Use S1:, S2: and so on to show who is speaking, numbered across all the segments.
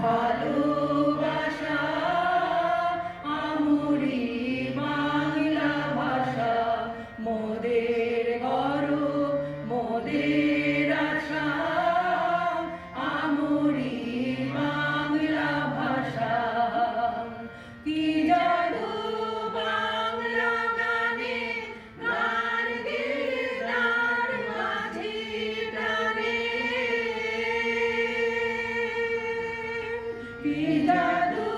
S1: ভালোবাসা আমরি বাংলা ভাষা, মোদের গৌরব মোদের আশা, আমরি বাংলা ভাষা। কি জাদু বাংলা গানে, গান গীতার মাঝি প্রাণে, কি জাদু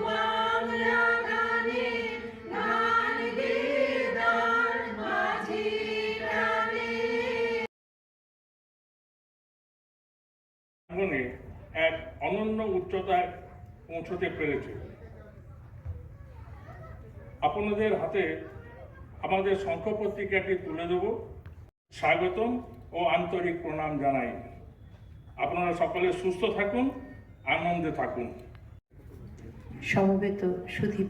S1: বাংলা গানে, গান গীতার মাঝি প্রাণে।
S2: এক অনন্য উচ্চতায় পৌঁছতে পেরেছে। আপনাদের হাতে আমাদের শঙ্খ পত্রিকাটি তুলে দেব। স্বাগতম ও আন্তরিক প্রণাম জানাই। আপনারা সকলে সুস্থ থাকুন, আনন্দে থাকুন।
S3: সমবেত সুধী,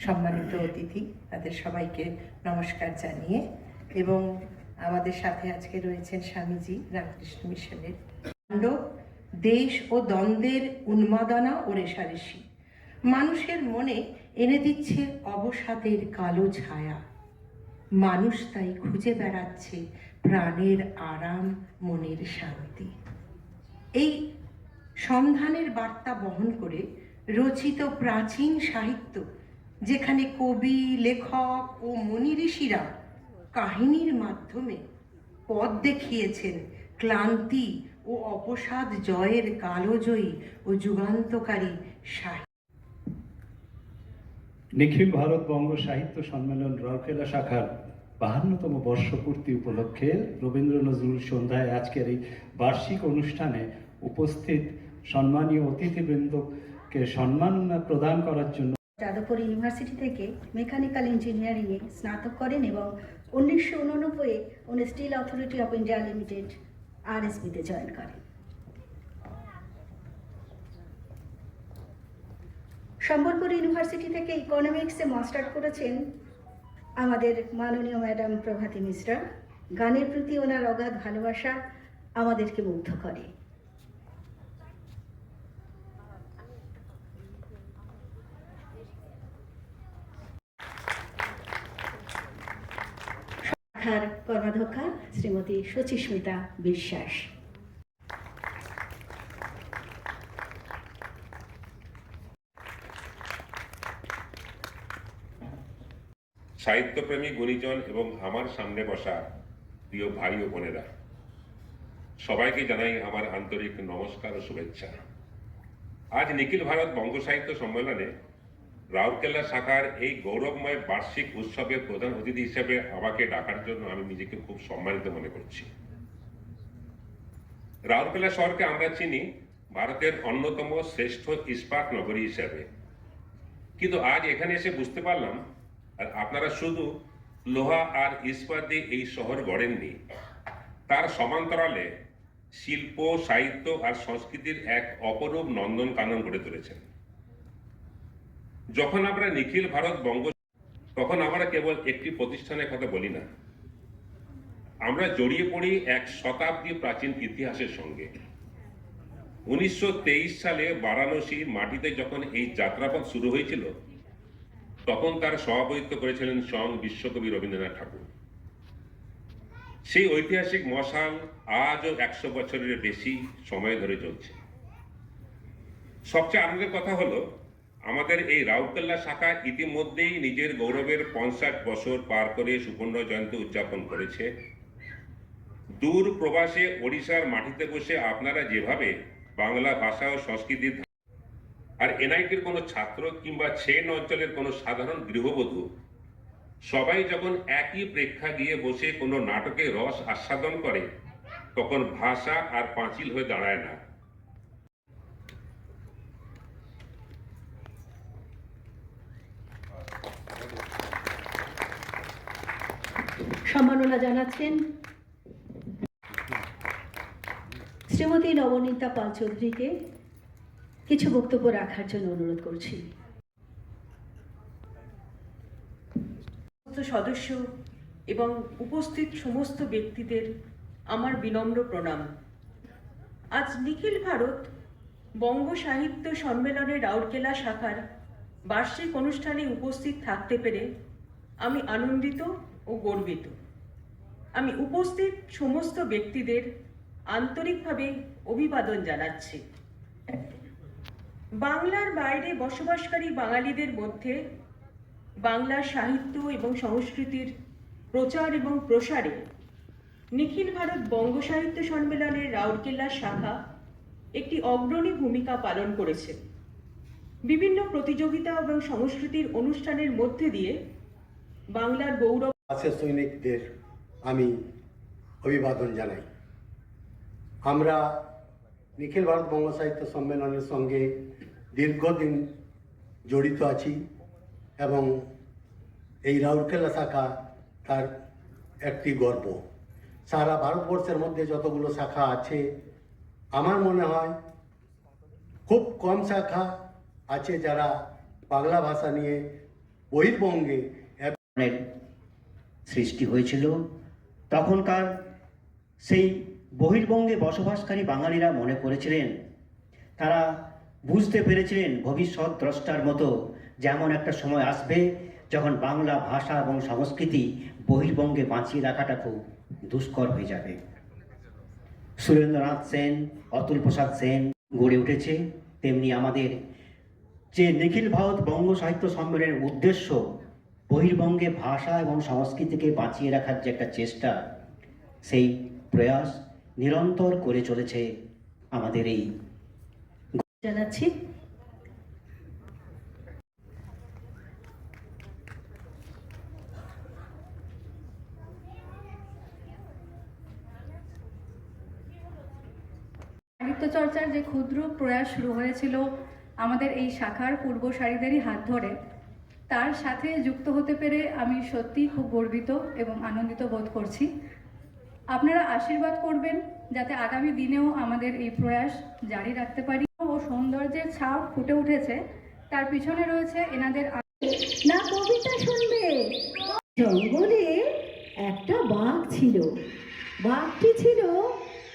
S3: সম্মানিত অতিথি, তাদের সবাইকে নমস্কার জানিয়ে, এবং আমাদের সাথে আজকে রয়েছেন স্বামীজি রামকৃষ্ণ মিশনের। দেশ ও দ্বন্দ্বের উন্মাদনা ও রেষারেষি মানুষের মনে এনে দিচ্ছে অবসাদের কালো ছায়া। মানুষ তাই খুঁজে বেড়াচ্ছে প্রাণের আরাম, মনের শান্তি। এই সন্ধানের বার্তা বহন করে রচিত প্রাচীন সাহিত্য, যেখানে কবি, লেখক ও মুনি ঋষিরা কাহিনীর মাধ্যমে পথ দেখিয়েছেন ক্লান্তি ও অবসাদ জয়ের কালোজয়ী ও যুগান্তকারী সাহিত্য।
S4: নিখিল ভারত বঙ্গ সাহিত্য সম্মেলন রাউরকেলা শাখার 52তম বর্ষপূর্তি উপলক্ষে রবীন্দ্র নজরুল সন্ধ্যায় আজকের এই বার্ষিক অনুষ্ঠানে উপস্থিত সম্মানীয় অতিথিবৃন্দকে সম্মাননা প্রদান করার জন্য
S5: যাদবপুর ইউনিভার্সিটি থেকে মেকানিক্যাল ইঞ্জিনিয়ারিংয়ে স্নাতক করেন এবং 1989-এ উনি steel authority of India limited আরএসবিতে জয়েন করেন। সম্বলপুর ইউনিভার্সিটি থেকে ইকোনমিক্সে মাস্টার করেছেন আমাদের মাননীয় ম্যাডাম প্রভাতী মিশ্রা। গানের প্রতি ওনার অগাধ ভালোবাসা আমাদেরকে মুগ্ধ করে। শাখার কর্মাধ্যক্ষা শ্রীমতী সুচিস্মিতা বিশ্বাস।
S6: সাহিত্যপ্রেমী গুণীজন এবং আমার সামনে বসা প্রিয় ভাই ও বোনেরা, সবাইকে জানাই আমার আন্তরিক নমস্কার ও শুভেচ্ছা। আজ নিখিল ভারত বঙ্গ সাহিত্য সম্মেলনে রাউরকেলা শাখার এই গৌরবময় বার্ষিক উৎসবের প্রধান অতিথি হিসেবে আমাকে ডাকার জন্য আমি নিজেকে খুব সম্মানিত মনে করছি। রাউরকেলা শহরকে আমরা চিনি ভারতের অন্যতম শ্রেষ্ঠ ইস্পাত নগরী হিসেবে, কিন্তু আজ এখানে এসে বুঝতে পারলাম আর আপনারা শুধু লোহা আর ইস্পাত দিয়ে এই শহর গড়েননি, তার সমান্তরালে শিল্প, সাহিত্য আর সংস্কৃতির এক অপরূপ নন্দনকানন গড়ে তুলেছেন। যখন আমরা নিখিল ভারত বঙ্গ, তখন আমরা কেবল একটি প্রতিষ্ঠানের কথা বলি না, আমরা জড়িয়ে পড়ি এক শতাব্দী প্রাচীন ইতিহাসের সঙ্গে। 1923 সালে বারাণসীর মাটিতে যখন এই যাত্রাপথ শুরু হয়েছিল, তখন তার সভাপতিত্ব করেছিলেন স্বয়ং বিশ্বকবি রবীন্দ্রনাথ ঠাকুর। সেই ঐতিহাসিক মশাল আজও 100 বছরের বেশি সময় ধরে চলছে। সবচেয়ে আনন্দের কথা হলো, আমাদের এই রাউরকেলা শাখা ইতিমধ্যেই নিজের গৌরবের 50 বছর পার করে সুবর্ণ জয়ন্তী উদযাপন করেছে। দূর প্রবাসে ওড়িশার মাটিতে বসে আপনারা যেভাবে বাংলা ভাষা ও সংস্কৃতির, আর এনআইটির কোনো ছাত্র কিংবা সেন অঞ্চলের কোনো সাধারণ গৃহবধূ সবাই যখন একই প্রেক্ষাগৃহে বসে কোনো নাটকে রস আস্বাদন করে, তখন ভাষা আর পাঁচিল হয়ে দাঁড়ায় না।
S5: সম্মাননা জানাচ্ছেন শ্রীমতী নবনীতা পাল চৌধুরীকে কিছু বক্তব্য রাখার জন্য অনুরোধ করছি।
S7: সদস্য এবং উপস্থিত সমস্ত ব্যক্তিদের আমার বিনম্র প্রণাম। আজ নিখিল ভারত বঙ্গ সাহিত্য সম্মেলনে রাউরকেলা শাখার বার্ষিক অনুষ্ঠানে উপস্থিত থাকতে পেরে আমি আনন্দিত ও গর্বিত। আমি উপস্থিত সমস্ত ব্যক্তিদের আন্তরিকভাবে অভিবাদন জানাচ্ছি। বাংলার বাইরে বসবাসকারী বাঙালিদের মধ্যে বাংলা সাহিত্য এবং সংস্কৃতির প্রচার এবং প্রসারে নিখিল ভারত বঙ্গ সাহিত্য সম্মেলনের রাউরকেলা শাখা একটি অগ্রণী ভূমিকা পালন করেছে। বিভিন্ন প্রতিযোগিতা এবং সংস্কৃতির অনুষ্ঠানের মধ্যে দিয়ে বাংলার গৌরব
S8: আছেন সৈনিকদের আমি অভিবাদন জানাই। আমরা নিখিল ভারত বঙ্গ সাহিত্য সম্মেলনের সঙ্গে দীর্ঘদিন জড়িত আছি এবং এই রাউরকেলা শাখা তার একটি গর্ব। সারা ভারতবর্ষের মধ্যে যতগুলো শাখা আছে আমার মনে হয় খুব কম শাখা আছে যারা বাংলা ভাষা নিয়ে বহির্বঙ্গে
S9: সৃষ্টি হয়েছিল। তখনকার সেই বহির্বঙ্গে বসবাসকারী বাঙালিরা মনে করেছিলেন, তারা বুঝতে পেরেছিলেন ভবিষ্যৎ দ্রষ্টার মতো যেমন একটা সময় আসবে যখন বাংলা ভাষা এবং সংস্কৃতি বহির্বঙ্গে বাঁচিয়ে রাখাটা খুব দুষ্কর হয়ে যাবে। সুরেন্দ্রনাথ সেন, অতুল প্রসাদ সেন গড়ে উঠেছে, তেমনি আমাদের যে নিখিল ভারত বঙ্গ সাহিত্য সম্মেলনের উদ্দেশ্য বহির্বঙ্গে ভাষা এবং সংস্কৃতিকে বাঁচিয়ে রাখার যে একটা চেষ্টা, সেই প্রয়াস নিরন্তর করে চলেছে আমাদের এই
S5: জানাচ্ছি।
S1: সাহিত্য চর্চার যে ক্ষুদ্র প্রয়াস শুরু হয়েছিল আমাদের এই শাখার পূর্বসারীদেরই হাত ধরে, তার সাথে যুক্ত হতে পেরে আমি সত্যিই খুব গর্বিত এবং আনন্দিত বোধ করছি। আপনারা আশীর্বাদ করবেন যাতে আগামী দিনেও আমাদের এই প্রয়াস জারি রাখতে পারি। ও সৌন্দর্যের ছাপ ফুটে উঠেছে, তার পিছনে রয়েছে এনাদের
S5: না কবিতা শুনবে। জঙ্গলে একটা বাঘ ছিল। বাঘটি ছিল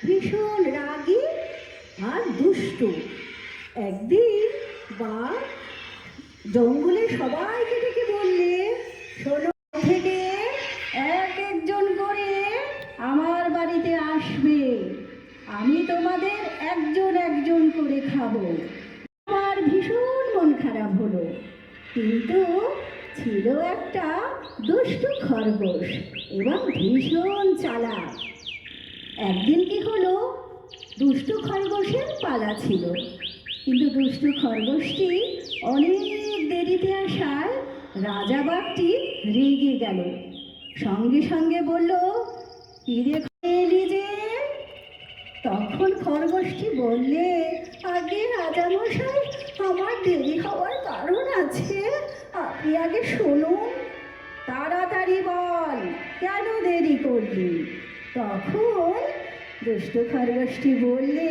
S5: ভীষণ রাগী আর দুষ্টু। একদিন বাঘ জঙ্গলে সবাইকে ডেকে বললে, শোনো, থেকে এক একজন করে আমার বাড়িতে আসবে, আমি তোমাদের একজন একজন করে খাবো। আমার ভীষণ মন খারাপ হলো, কিন্তু ছিল একটা দুষ্টু খরগোশ এবং ভীষণ চালাক। একদিন কি হলো, দুষ্টু খরগোশের পালা ছিল, কিন্তু দুষ্টু খরগোশটি অনেক দেরিতে আসায় রাজা বাঘটি রেগে গেল। সঙ্গে সঙ্গে বলল, কি রে এলি যে? তখন খরগোশটি বললে, আগে রাজামশাই, আমার দেরি হওয়ার কারণ আছে, আপনি আগে শুনুন। তাড়াতাড়ি বল, কেন দেরি করলি? তখন দুষ্টু খরগোশটি বললে,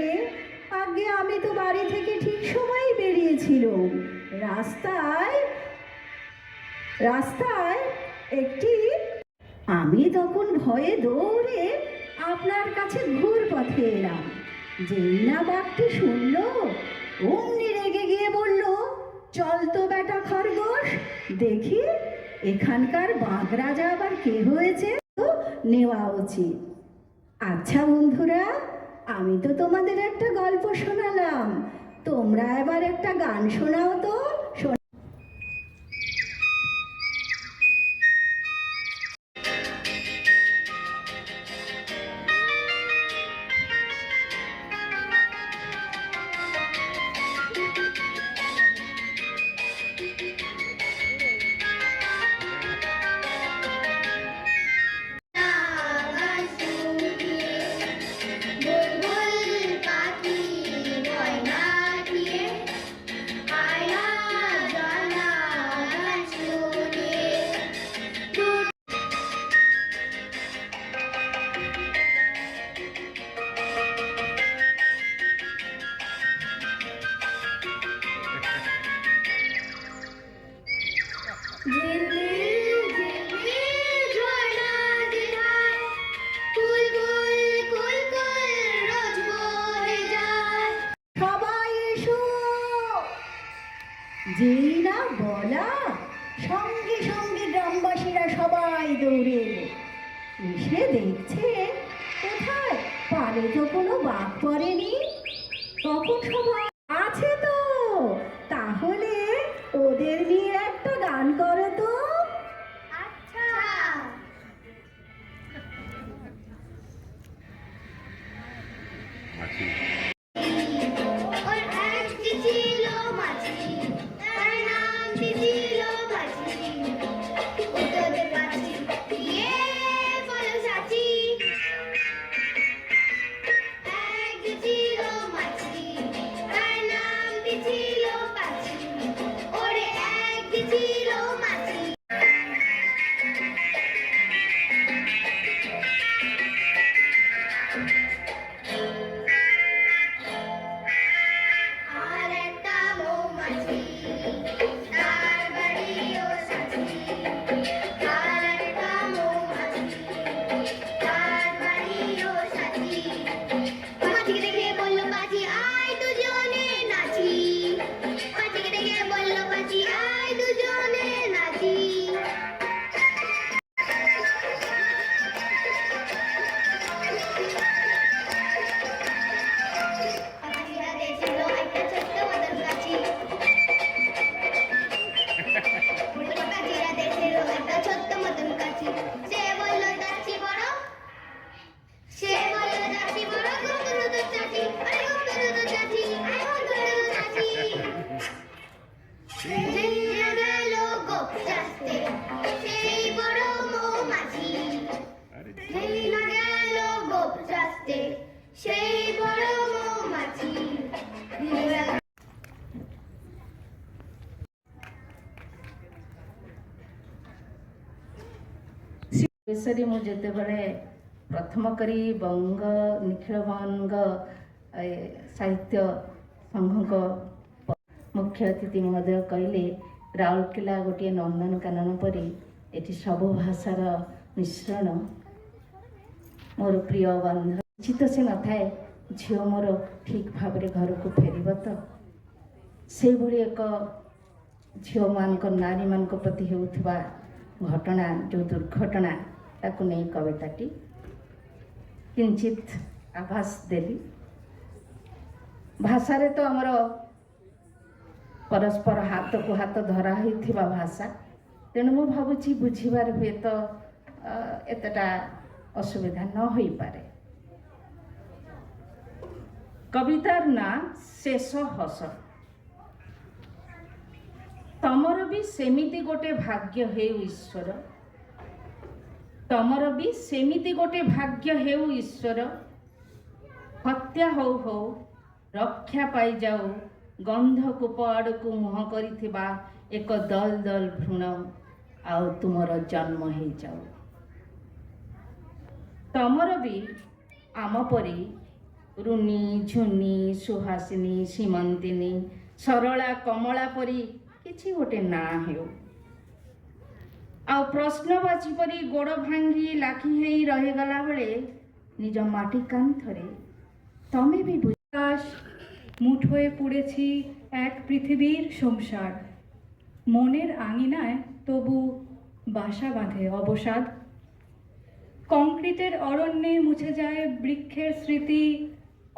S5: আগে আমি তো বাড়ি থেকে ঠিক সময় বেরিয়েছিলাম। রাস্তায় একটি আমি তখন ভয়ে দৌড়ে আপনার কাছে ঘুর পথে এলাম। যেই না বাঘটি শুনল, অমনি রেগে গিয়ে বলল, চল তো বেটা খরগোশ, দেখি এখানকার বাঘ রাজা আবার কে হয়েছে, তো নেওয়া উচিত। আচ্ছা বন্ধুরা, আমি তো তোমাদের একটা গল্প শোনালাম, তোমরা এবার একটা গান শোনাও তো।
S10: বুলবুল পাখি ময়না দিয়ে আয়া
S5: যেই না বলা, সঙ্গে সঙ্গে গ্রামবাসীরা সবাই দৌড়ে এলো। এসে দেখছে কোথায় পারে তো কোনো বাঘ পড়েনি। তখন সবাই আছে তো, তাহলে ওদের নিয়ে একটা গান করো তো। আচ্ছা।
S10: ওর একটি ছিল মাছি, তার নামটি ছিল বাছি। ওদের বাছি, ইয়ে বলো চাচি। একটি ছিল মাছি, তার নামটি ছিল বাছি। ওরে একটি ছিল মাছি। আর একটা মৌমাছি, তার বাড়িও সাথী। আর একটা মৌমাছি, তার বাড়িও সাথী। মাছিকে দেখে বলল পাখি, আয় দুজনে নাচি। মাছিকে দেখে বলল পাখি, আয় দুজনে নাচি। পাখিরা দেখছিল একটা ছোট্ট মতন গাছি। পাখিরা দেখছিল একটা ছোট্ট মতন গাছি। সে বলল যাচ্ছি বড়, সে বলল যাচ্ছি বড়, ঘুম দুধ চাচি, আরে ঘুম দুধ চাচি, আরে ঘুম দুধ চাচি। যেই না গেল গোপ চাষতে, সেই বড় মৌমাছি। যেই না গেল গোপ চাষতে, সেই বড় মৌমাছি।
S11: ବିଷୟରେ ମୁଁ ଯେତେବେଳେ ପ୍ରଥମ କରି ବଙ୍ଗ ନିଖିଳ ବଙ୍ଗ ସାହିତ୍ୟ ସଂଘଙ୍କ ମୁଖ୍ୟ ଅତିଥି ମହୋଦୟ କହିଲେ ରାଉରକେଲା ଗୋଟିଏ ନନ୍ଦନକାନନ ପରି ଏଠି ସବୁ ଭାଷାର ମିଶ୍ରଣ। ମୋର ପ୍ରିୟ ବନ୍ଧୁ ନିଶ୍ଚିତ ସେ ନଥାଏ ଝିଅ ମୋର ଠିକ୍ ଭାବରେ ଘରକୁ ଫେରିବ ତ। ସେଇଭଳି ଏକ ଝିଅମାନଙ୍କ ନାରୀମାନଙ୍କ ପ୍ରତି ହେଉଥିବା ଘଟଣା, ଯେଉଁ ଦୁର୍ଘଟଣା, ତାକୁ ନେଇ କବିତାଟି କିଞ୍ଚିତ୍ ଆଭାସ ଦେଲି। ଭାଷାରେ ତ ଆମର ପରସ୍ପର ହାତକୁ ହାତ ଧରା ହୋଇଥିବା ଭାଷା, ତେଣୁ ମୁଁ ଭାବୁଛି ବୁଝିବାରେ ହୁଏତ ଏତେଟା ଅସୁବିଧା ନ ହୋଇପାରେ। କବିତାର ନାଁ ଶେଷ ହସ। ତମର ବି ସେମିତି ଗୋଟେ ଭାଗ୍ୟ ହେଉ ଈଶ୍ୱର, ତମର ବି ସେମିତି ଗୋଟେ ଭାଗ୍ୟ ହେଉ ଈଶ୍ୱର। ହତ୍ୟା ହଉ ହଉ ରକ୍ଷା ପାଇଯାଉ, ଗନ୍ଧ କୂପ ଆଡ଼କୁ ମୁହଁ କରିଥିବା ଏକ ଦଲ ଦଲ ଭ୍ରୂଣ, ଆଉ ତୁମର ଜନ୍ମ ହେଇଯାଉ। ତମର ବି ଆମ ପରି ରୁନି, ଝୁନି, ସୁହାସିନୀ, ସୀମନ୍ତିନୀ, ସରଳା, କମଳା ପରି କିଛି ଗୋଟେ ନାଁ ହେଉ। ଆଉ ପ୍ରଶ୍ନବାଚୀ ପରି ଗୋଡ଼ ଭାଙ୍ଗି ଲାଖି ହେଇ ରହିଗଲା ବେଳେ নিজ মাটি কান্থরে তমে বি
S1: আকাশ মুঠোয় পুড়েছি এক পৃথিবীর সংসার, মনের আঙিনায় তবু বাসা বাঁধে অবসাদ। কংক্রিটের অরণ্যে মুছে যায় বৃক্ষের স্মৃতি,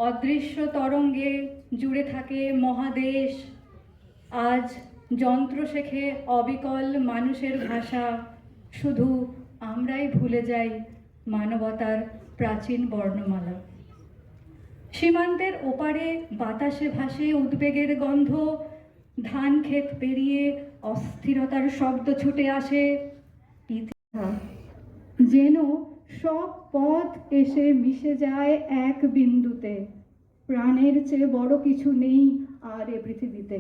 S1: অদৃশ্য তরঙ্গে জুড়ে থাকে মহাদেশ। আজ যন্ত্র শেখে অবিকল মানুষের ভাষা, শুধু আমরাই ভুলে যাই মানবতার প্রাচীন বর্ণমালা। সীমান্তের ওপারে বাতাসে ভাসে উদ্বেগের গন্ধ, ধান ক্ষেত পেরিয়ে অস্থিরতার শব্দ ছুটে আসে। যেন সব পথ এসে মিশে যায় এক বিন্দুতে, প্রাণের চেয়ে বড় কিছু নেই আর এ পৃথিবীতে।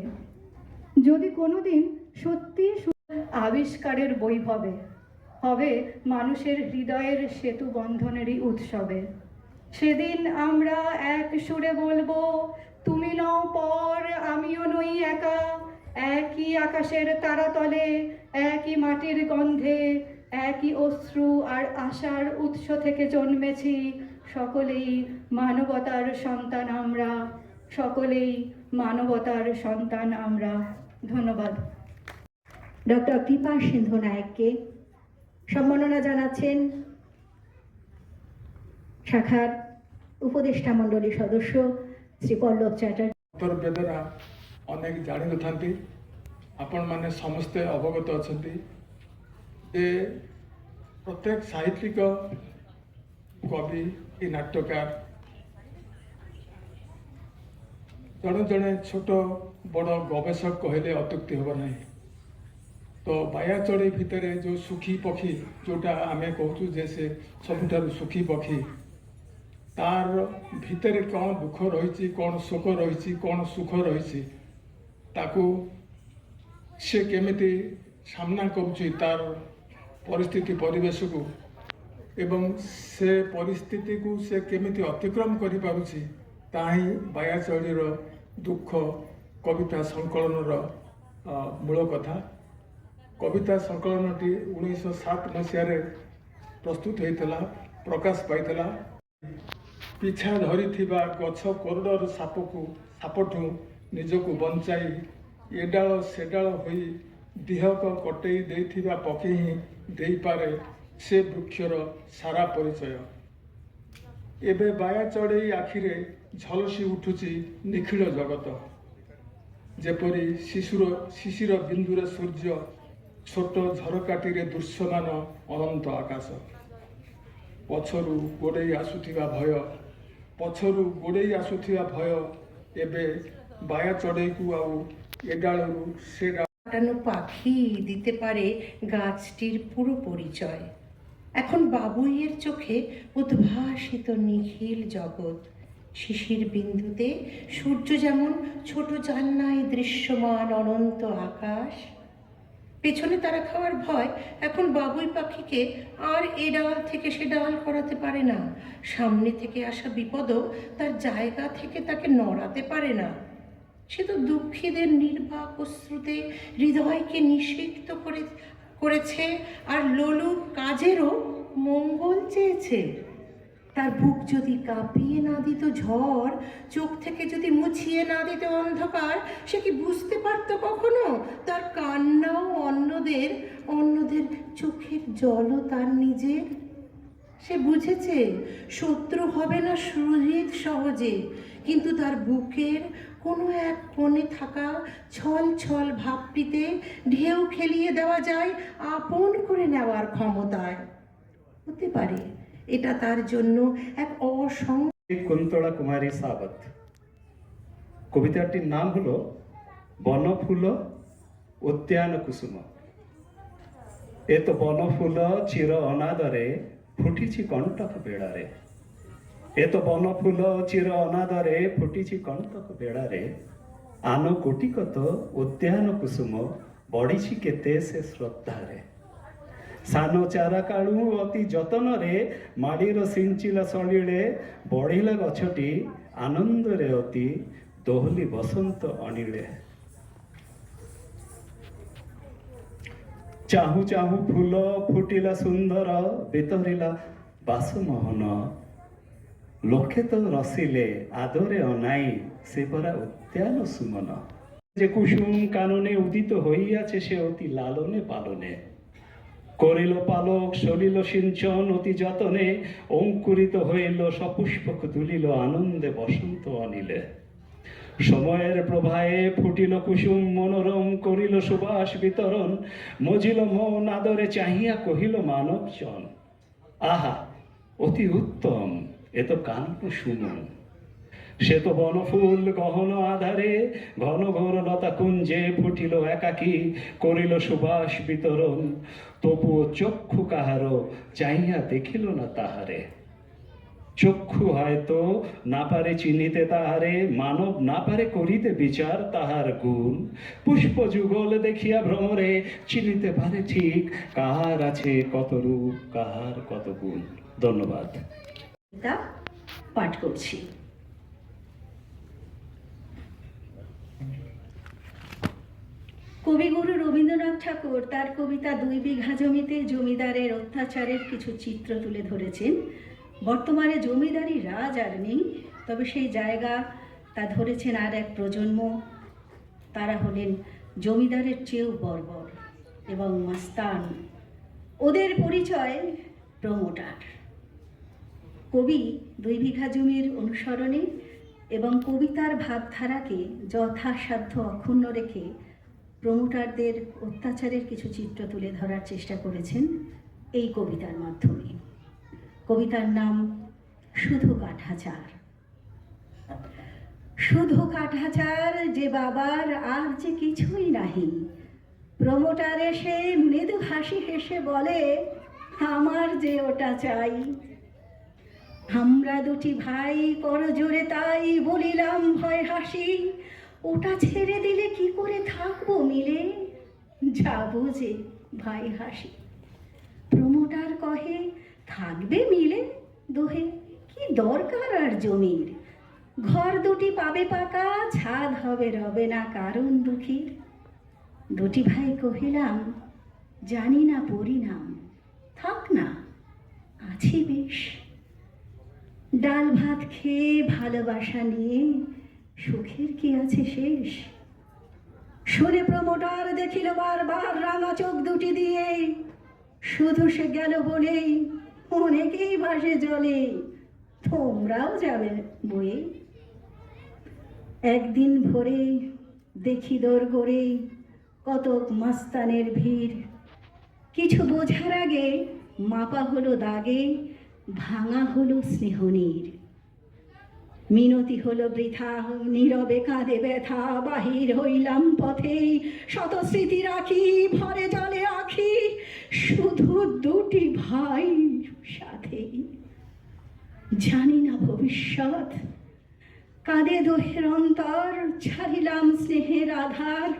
S1: যদি কোনোদিন সত্যি আবিষ্কারের বৈভবে হবে মানুষের হৃদয়ের সেতু বন্ধনেরই উৎসবে, সেদিন আমরা এক সুরে বলবো, তুমি নও পর, আমিও নই একা, একই আকাশের তারাতলে, একই মাটির গন্ধে, একই অশ্রু আর আশার উৎস থেকে জন্মেছি। সকলেই মানবতার সন্তান আমরা, সকলেই মানবতার সন্তান আমরা। ধন্যবাদ।
S5: ডক্টর কৃপা সিন্ধু নায়েককে সম্মাননা জানাচ্ছেন শাখার উপদেষ্টা মণ্ডলীর সদস্য শ্রী পল্লব চ্যাটার্জী।
S12: ଉତ୍ତର ବେଦରା ଅନେକ ଜାଣିନଥାନ୍ତି। ଆପଣମାନେ ସମସ୍ତେ ଅବଗତ ଅଛନ୍ତି ଯେ ପ୍ରତ୍ୟେକ ସାହିତ୍ୟିକ କବି କି ନାଟ୍ୟକାର ଜଣେ ଜଣେ ଛୋଟ ବଡ଼ ଗବେଷକ କହିଲେ ଅତ୍ୟୁକ୍ତି ହେବ ନାହିଁ। ତ ବାୟା ଚଢ଼େଇ ଭିତରେ ଯେଉଁ ସୁଖୀ ପକ୍ଷୀ ଯେଉଁଟା ଆମେ କହୁଛୁ ଯେ ସେ ସବୁଠାରୁ ସୁଖୀ ପକ୍ଷୀ, ତାର ଭିତରେ କ'ଣ ଦୁଃଖ ରହିଛି, କ'ଣ ଶୋକ ରହିଛି, କ'ଣ ସୁଖ ରହିଛି, ତାକୁ ସେ କେମିତି ସାମ୍ନା କରୁଛି ତାର ପରିସ୍ଥିତି ପରିବେଶକୁ, ଏବଂ ସେ ପରିସ୍ଥିତିକୁ ସେ କେମିତି ଅତିକ୍ରମ କରିପାରୁଛି, ତାହା ହିଁ ବାୟା ଚଢ଼େଇର ଦୁଃଖ କବିତା ସଂକଳନର ମୂଳ କଥା। କବିତା ସଂକଳନଟି 1907 ମସିହାରେ ପ୍ରସ୍ତୁତ ହୋଇଥିଲା, ପ୍ରକାଶ ପାଇଥିଲା। ପିଛା ଧରିଥିବା ଗଛ କୋରଡ଼ର ସାପଠୁ ନିଜକୁ ବଞ୍ଚାଇ ଏ ଡାଳ ସେ ଡାଳ ହୋଇ ଦିହକ କଟେଇ ଦେଇଥିବା ପକ୍ଷୀ ହିଁ ଦେଇପାରେ ସେ ବୃକ୍ଷର ସାରା ପରିଚୟ। ଏବେ ବାୟା ଚଢ଼େଇ ଆଖିରେ ଝଲସି ଉଠୁଛି ନିଖିଳ ଜଗତ, ଯେପରି ଶିଶିର ବିନ୍ଦୁରେ ସୂର୍ଯ୍ୟ, ଛୋଟ ଝରକାଟିରେ ଦୃଶ୍ୟମାନ ଅନନ୍ତ ଆକାଶ। ପଛରୁ ଗୋଡ଼େଇ ଆସୁଥିବା ଭୟ ଏବେ বায়া চড়াইকু আউ এডালরু সেডা
S3: কাটানো পাখি দিতে পারে গাছটির পুরো পরিচয়। এখন বাবুইয়ের চোখে উদ্ভাসিত নিখিল জগৎ, শিশির বিন্দুতে সূর্য যেমন ছোট জান্নায় দৃশ্যমান অনন্ত আকাশ। পেছনে তারা খাওয়ার ভয় এখন বাবুই পাখিকে আর এ ডাল থেকে সে ডাল করাতে পারে না। সামনে থেকে আসা বিপদও তার জায়গা থেকে তাকে নড়াতে পারে না। সে তো দুঃখীদের নির্বাক অশ্রুতে হৃদয়কে নিষিক্ত করেছে আর লোলুপ কাজেরও মঙ্গল চেয়েছে। তার বুক যদি কাঁপিয়ে না দিত ঝড়, চোখ থেকে যদি মুছিয়ে না দিত অন্ধকার, সে কি বুঝতে পারত কখনো তার কান্নাও অন্যদের চোখের জলও তার নিজের? সে বুঝেছে শত্রু হবে না সুহৃদ সহজে, কিন্তু তার বুকের কোনো এক কোণে থাকা ছল ছল ভাবটিতে ঢেউ খেলিয়ে দেওয়া যায় আপন করে নেওয়ার ক্ষমতায়। হতে পারে এটা তার জন্য এক
S4: কুন্তলা কুমারী সাবত। কবিতাটির নাম হলো বনফুল উদ্যান কুসুম। এ তো বনফুল চির অনাদরে ফুটিছি কণ্টক বেড়ারে। এ তো বনফুল চির অনাদরে ফুটিছি কণ্টক বেড়ারে। আনো কোটিকত উদ্যান কুসুম বড়িছি কেতে সে শ্রদ্ধারে। ସାନ ଚାରା କାଳୁ ଅତି ଯତନରେ ମାଡ଼ିର ସିଞ୍ଚିଲା ସଳିଳେ। ବଢ଼ିଲା ଗଛଟି ଆନନ୍ଦରେ ଅତି ଦୋହଲି ବସନ୍ତ ଅଣିଳେ। ଚାହୁଁ ଚାହୁଁ ଫୁଲ ଫୁଟିଲା ସୁନ୍ଦର ବିତରିଲା ବାସମୋହନ। ଲୋକେ ତ ରସିଲେ ଆଦରେ অনাই সে পরা উদ্যান সুমন। যে কুসুম কাননে উদিত হইয়াছে সে অতি লালনে পালনে। করিল পালক সলিল সিঞ্চন অতি যতনে। অঙ্কুরিত হইল সপুষ্পক তুলিল আনন্দে বসন্ত অনিলে। সময়ের প্রভায়ে ফুটিল কুসুম মনোরম করিল সুবাস বিতরণ। মজিল মন আদরে চাহিয়া কহিল মানবজন, আহা অতি উত্তম এ তো কানন সুমন। সে তো বনফুল গহন আধারে ঘন ঘোর লতা কুঞ্জে ফুটিল একাকী করিল সুবাস বিতরণ। তবুও চক্ষু কাহারো চাহিয়া দেখিল না তাহারে। চক্ষু হয়তো না পারে চিনিতে তাহারে, মানব না পারে করিতে বিচার তাহার গুণ। পুষ্প যুগল দেখিয়া ভ্রমরে চিনিতে পারে ঠিক কাহার আছে কত রূপ কাহার কত গুণ। ধন্যবাদ।
S5: পাঠ করছি। কবিগুরু রবীন্দ্রনাথ ঠাকুর তার কবিতা 2 বিঘা জমিতে জমিদারের অত্যাচারের কিছু চিত্র তুলে ধরেছেন। বর্তমানে জমিদারি রাজ আর নেই, তবে সেই জায়গা তা ধরেছেন আর এক প্রজন্ম। তারা হলেন জমিদারের চেয়েও বর্বর এবং মাস্তান। ওদের পরিচয় প্রমোটার। কবি 2 বিঘা জমির অনুসরণে এবং কবিতার ভাবধারাকে যথাসাধ্য অক্ষুণ্ণ রেখে প্রমোটারদের অত্যাচারের কিছু চিত্র তুলে ধরার চেষ্টা করেছেন এই কবিতার মাধ্যমে। কবিতার নাম শুধু কাঠাচার। শুধু কাঠাচার যে বাবার আর যে কিছুই নাহি, প্রমোটার এসে মৃদু হাসি হেসে বলে, আমার যে ওটা চাই। আমরা দুটি ভাই করজোরে তাই বলিলাম ভয় হাসি, ওটা ছেড়ে দিলে কি করে থাকবো মিলে, যাবো যে ভাই হাসি। প্রমোটার কহে, থাকবে মিলে দোহে, কি দরকার আর জমির, ঘর দুটি পাবে পাকা, ছাদ হবে রবে না কারণ দুঃখীর। দুটি ভাই কহিলাম, জানি না পরিণাম, থাক না আছি বেশ। ডাল ভাত খেয়ে ভালোবাসা নিয়ে সুখের কি আছে শেষ। শুনে প্রমোটার দেখিল বারবার রাঙা চোখ দুটি দিয়ে, শুধু সে গেল বলেই অনেকেই ভাসে জলে, তোমরাও যাবে বয়ে। একদিন ভোরে দেখি দোরগোড়ে কতক মাস্তানের ভিড়, কিছু বোঝার আগে মাপা হলো দাগে, ভাঙা হলো স্নেহনীর। মিনতি হলো বৃথা, নীরবে কাঁদে ব্যথা, বাহির হইলাম পথে, শত স্মৃতি রাখি ভরে জলে আখি, শুধু দুটি ভাই সাথে। জানি না ভবিষ্যৎ, কাঁদে দোহের অন্তর, ছাড়িলাম স্নেহের আধার,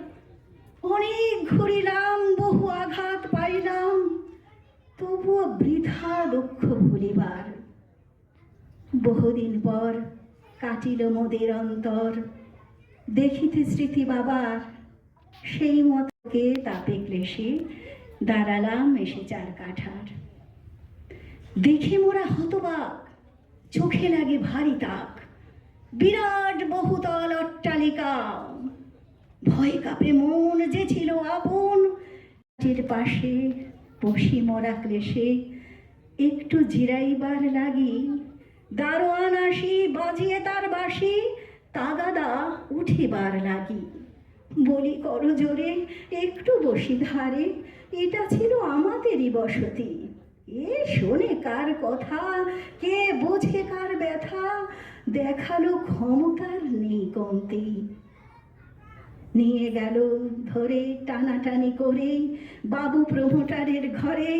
S5: অনেক ঘুরিলাম বহু আঘাত পাইলাম, তবুও বৃথা দুঃখ ভুলিবার। বহুদিন পর কাটিল মোদের অন্তর, দেখিতে স্মৃতি বাবার, সেই মতকে তাপে ক্লেশে দাঁড়ালাম এসে 4 কাঠার। দেখে মোরা হতবাক, চোখে লাগে ভারী তাক, বিরাট বহুতল অট্টালিকা, ভয় কাঁপে মন যে ছিল আপন। মাটির পাশে বসি মোরা ক্লেশে, একটু জিরাইবার লাগি, দারোয়ান আসি বাজিয়ে তার বাঁশি, তাগাদা উঠিবার লাগি। বলি করো জোরে একটু বসি ধারে, এটা ছিল আমাদেরই বসতি। এ শোনে কার কথা, কে বোঝে কার ব্যথা, দেখালো ক্ষমতার নেই কমতি। নিয়ে গেল ধরে টানাটানি করে বাবু প্রমোটারের ঘরে,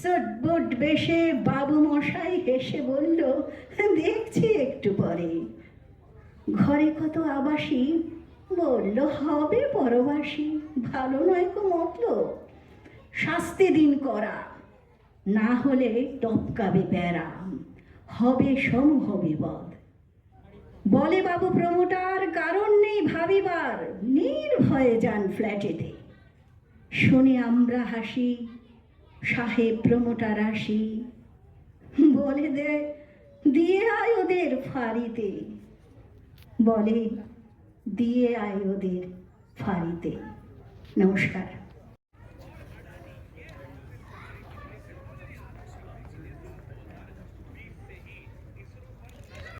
S5: সটবট বেশে বাবু মশাই হেসে বলল, দেখছি একটু পরে। ঘরে কত আবাসী, বলল হবে পরবাসী, ভালো নয় কো মতলব, শাস্তি দিন করা, না হলে টপকাবে প্যারা, হবে সমূহ বিপদ। বলে বাবু প্রমোটার, কারণ নেই ভাবিবার, নির্ভয়ে যান ফ্ল্যাটেতে। শুনে আমরা হাসি, সাহেব প্রমোটার আসি, বলে দে দিয়ে আয় ওদের ফাঁড়িতে, বলে দিয়ে আয় ওদের ফাঁড়িতে। নমস্কার।